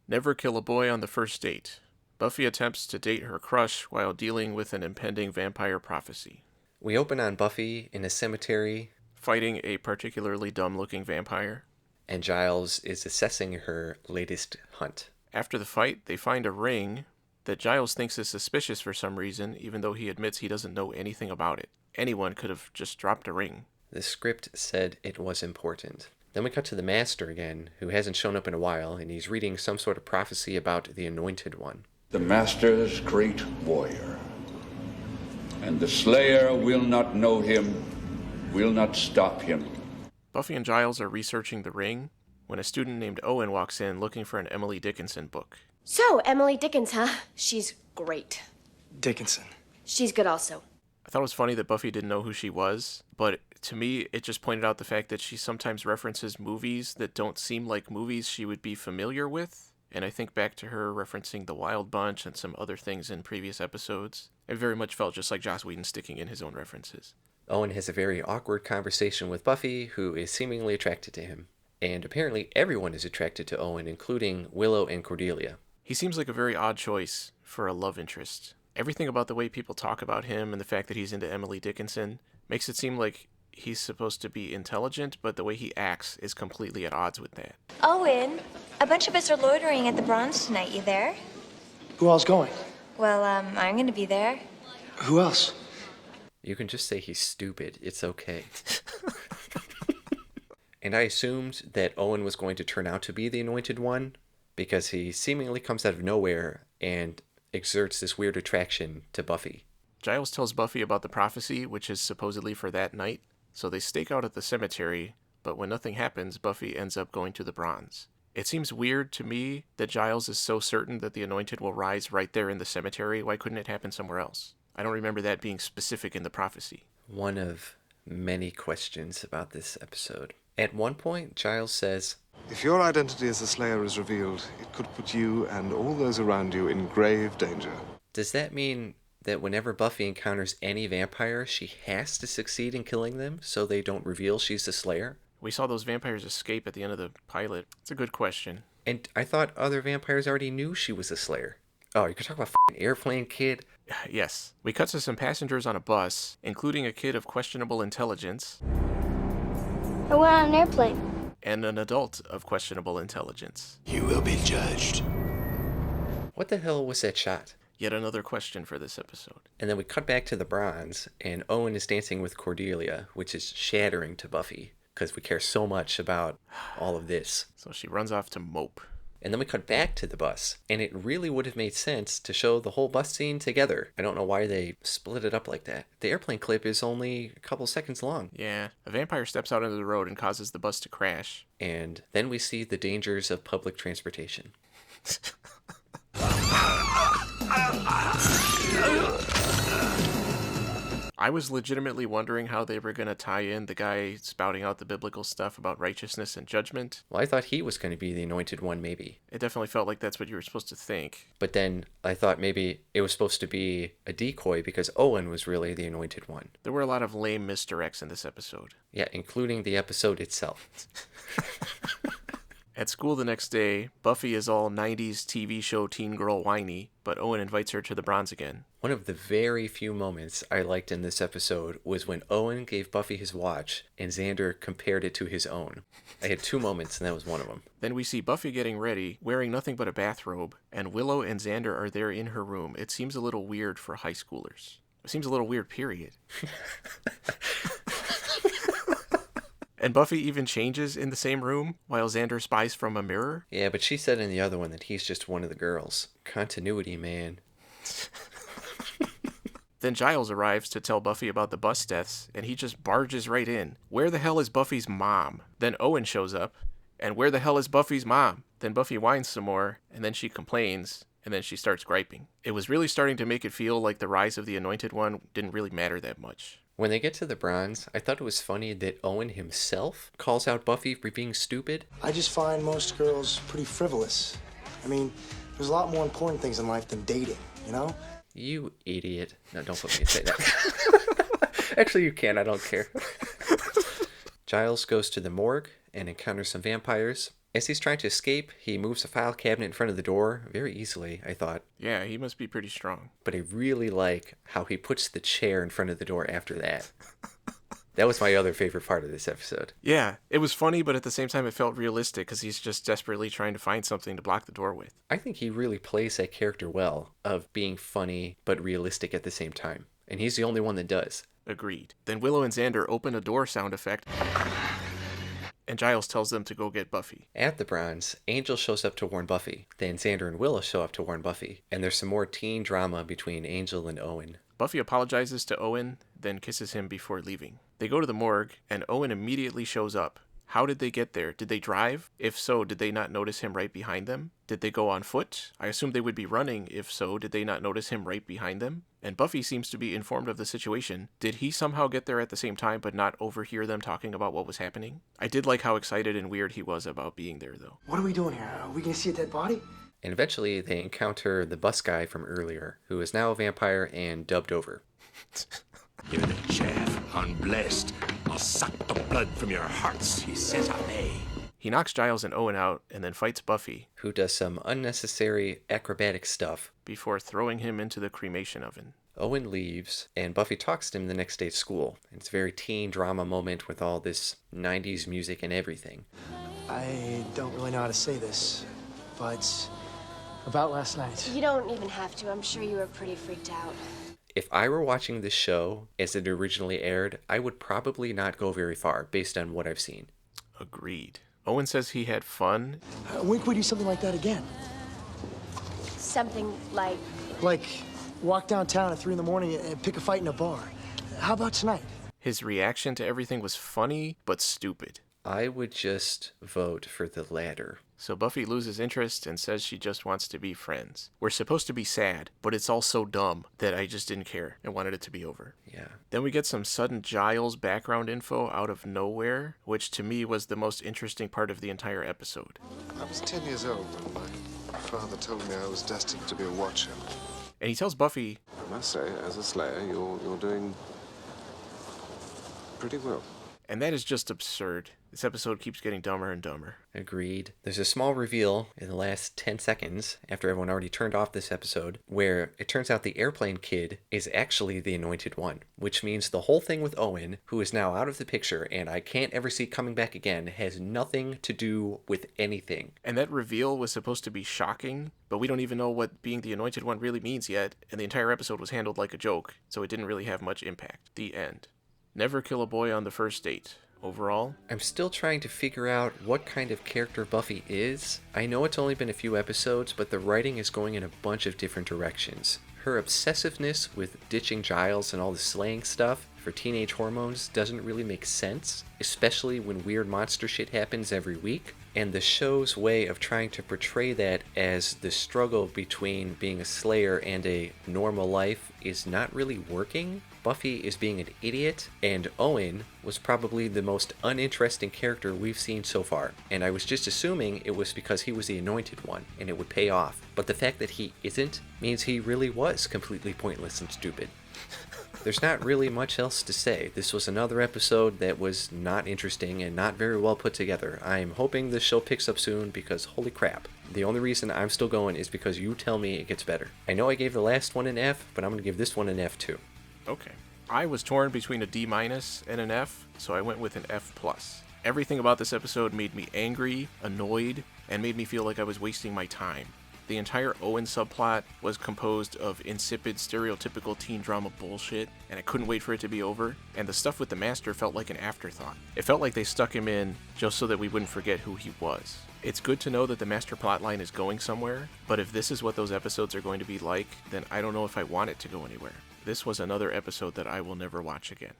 Never kill a boy on the first date. Buffy attempts to date her crush while dealing with an impending vampire prophecy. We open on Buffy in a cemetery, Fighting a particularly dumb-looking vampire. and Giles is assessing her latest hunt. After the fight, they find a ring that Giles thinks is suspicious for some reason, even though he admits he doesn't know anything about it. Anyone could have just dropped a ring. The script said it was important. Then we cut to the Master again, who hasn't shown up in a while, and he's reading some sort of prophecy about the Anointed One. The Master's great warrior, and the Slayer will not know him, will not stop him. Buffy and Giles are researching the ring when a student named Owen walks in looking for an Emily Dickinson book. So, Emily Dickens, huh? She's great. Dickinson. She's good also. I thought it was funny that Buffy didn't know who she was, but to me, it just pointed out the fact that she sometimes references movies that don't seem like movies she would be familiar with. And I think back to her referencing The Wild Bunch and some other things in previous episodes. It very much felt just like Joss Whedon sticking in his own references. Owen has a very awkward conversation with Buffy, who is seemingly attracted to him. And apparently everyone is attracted to Owen, including Willow and Cordelia. He seems like a very odd choice for a love interest. Everything about the way people talk about him and the fact that he's into Emily Dickinson makes it seem like he's supposed to be intelligent, but the way he acts is completely at odds with that. Owen, a bunch of us are loitering at the Bronze tonight. You there? Who else going? Well, I'm gonna be there. Who else? You can just say he's stupid. It's okay. And I assumed that Owen was going to turn out to be the Anointed One, because he seemingly comes out of nowhere and exerts this weird attraction to Buffy. Giles tells Buffy about the prophecy, which is supposedly for that night, so they stake out at the cemetery, but when nothing happens, Buffy ends up going to the Bronze. It seems weird to me that Giles is so certain that the Anointed will rise right there in the cemetery. Why couldn't it happen somewhere else? I don't remember that being specific in the prophecy. One of many questions about this episode. At one point, Giles says, "If your identity as the Slayer is revealed, it could put you and all those around you in grave danger." Does that mean that whenever Buffy encounters any vampire, she has to succeed in killing them so they don't reveal she's the Slayer? We saw those vampires escape at the end of the pilot. It's a good question. And I thought other vampires already knew she was a Slayer. Oh, you could talk about f***ing Airplane Kid? Yes. We cut to some passengers on a bus, including a kid of questionable intelligence. I went on an airplane. And an adult of questionable intelligence. You will be judged. What the hell was that shot? Yet another question for this episode. And then we cut back to the Bronze, and Owen is dancing with Cordelia, which is shattering to Buffy, because we care so much about all of this. So she runs off to mope. And then we cut back to the bus, and it really would have made sense to show the whole bus scene together. I don't know why they split it up like that. The airplane clip is only a couple seconds long. Yeah, a vampire steps out into the road and causes the bus to crash. And then we see the dangers of public transportation. I was legitimately wondering how they were going to tie in the guy spouting out the biblical stuff about righteousness and judgment. Well, I thought he was going to be the Anointed One, maybe. It definitely felt like that's what you were supposed to think. But then I thought maybe it was supposed to be a decoy because Owen was really the Anointed One. There were a lot of lame misdirects in this episode. Yeah, including the episode itself. At school the next day, Buffy is all 90s TV show teen girl whiny, but Owen invites her to the Bronze again. One of the very few moments I liked in this episode was when Owen gave Buffy his watch and Xander compared it to his own. I had two moments and that was one of them. Then we see Buffy getting ready, wearing nothing but a bathrobe, and Willow and Xander are there in her room. It seems a little weird for high schoolers. It seems a little weird, period. And Buffy even changes in the same room while Xander spies from a mirror. Yeah, but she said in the other one that he's just one of the girls. Continuity, man. Then Giles arrives to tell Buffy about the bus deaths, and he just barges right in. Where the hell is Buffy's mom? Then Owen shows up, and where the hell is Buffy's mom? Then Buffy whines some more, and then she complains, and then she starts griping. It was really starting to make it feel like the rise of the Anointed One didn't really matter that much. When they get to the Bronze, I thought it was funny that Owen himself calls out Buffy for being stupid. I just find most girls pretty frivolous. I mean, there's a lot more important things in life than dating, you know? You idiot. No, don't put me to say that. Actually, you can. I don't care. Giles goes to the morgue and encounters some vampires. As he's trying to escape, he moves a file cabinet in front of the door very easily, I thought. Yeah, he must be pretty strong. But I really like how he puts the chair in front of the door after that. That was my other favorite part of this episode. Yeah, it was funny, but at the same time it felt realistic because he's just desperately trying to find something to block the door with. I think he really plays that character well, of being funny but realistic at the same time. And he's the only one that does. Agreed. Then Willow and Xander open a door sound effect, and Giles tells them to go get Buffy. At the Bronze, Angel shows up to warn Buffy. Then Xander and Willow show up to warn Buffy. And there's some more teen drama between Angel and Owen. Buffy apologizes to Owen, then kisses him before leaving. They go to the morgue, and Owen immediately shows up. How did they get there? Did they drive? If so, did they not notice him right behind them? Did they go on foot? I assume they would be running. If so, did they not notice him right behind them? And Buffy seems to be informed of the situation. Did he somehow get there at the same time but not overhear them talking about what was happening? I did like how excited and weird he was about being there, though. What are we doing here? Are we gonna see a dead body? And eventually they encounter the bus guy from earlier, who is now a vampire and dubbed over. You're the chaff, unblessed. I'll suck the blood from your hearts, he says I may. He knocks Giles and Owen out and then fights Buffy, Who does some unnecessary acrobatic stuff. before throwing him into the cremation oven. Owen leaves, and Buffy talks to him the next day at school. It's a very teen drama moment with all this 90s music and everything. I don't really know how to say this, but about last night. You don't even have to. I'm sure you were pretty freaked out. If I were watching this show as it originally aired, I would probably not go very far based on what I've seen. Agreed. Owen says he had fun. When could we do something like that again? Something like... Like walk downtown at 3 in the morning and pick a fight in a bar. How about tonight? His reaction to everything was funny, but stupid. I would just vote for the latter. So Buffy loses interest and says she just wants to be friends. We're supposed to be sad, but it's all so dumb that I just didn't care and wanted it to be over. Yeah. Then we get some sudden Giles background info out of nowhere, which to me was the most interesting part of the entire episode. I was 10 years old when my father told me I was destined to be a watcher. And he tells Buffy, I must say, as a Slayer, you're doing pretty well. and that is just absurd. This episode keeps getting dumber and dumber. Agreed. There's a small reveal in the last 10 seconds, after everyone already turned off this episode, where it turns out the airplane kid is actually the Anointed One, which means the whole thing with Owen, who is now out of the picture and I can't ever see coming back again, has nothing to do with anything. And that reveal was supposed to be shocking, but we don't even know what being the Anointed One really means yet, and the entire episode was handled like a joke, so it didn't really have much impact. The end. Never kill a boy on the first date. Overall, I'm still trying to figure out what kind of character Buffy is. I know it's only been a few episodes, but the writing is going in a bunch of different directions. Her obsessiveness with ditching Giles and all the slaying stuff for teenage hormones doesn't really make sense, especially when weird monster shit happens every week. And the show's way of trying to portray that as the struggle between being a Slayer and a normal life is not really working. Buffy is being an idiot, and Owen was probably the most uninteresting character we've seen so far. And I was just assuming it was because he was the Anointed One, and it would pay off. But the fact that he isn't means he really was completely pointless and stupid. There's not really much else to say. This was another episode that was not interesting and not very well put together. I'm hoping this show picks up soon because holy crap. The only reason I'm still going is because you tell me it gets better. I know I gave the last one an F, but I'm going to give this one an F too. okay. I was torn between a D- and an F, so I went with an F+. Everything about this episode made me angry, annoyed, and made me feel like I was wasting my time. The entire Owen subplot was composed of insipid, stereotypical teen drama bullshit, and I couldn't wait for it to be over, and the stuff with the Master felt like an afterthought. It felt like they stuck him in just so that we wouldn't forget who he was. It's good to know that the Master plotline is going somewhere, but if this is what those episodes are going to be like, then I don't know if I want it to go anywhere. This was another episode that I will never watch again.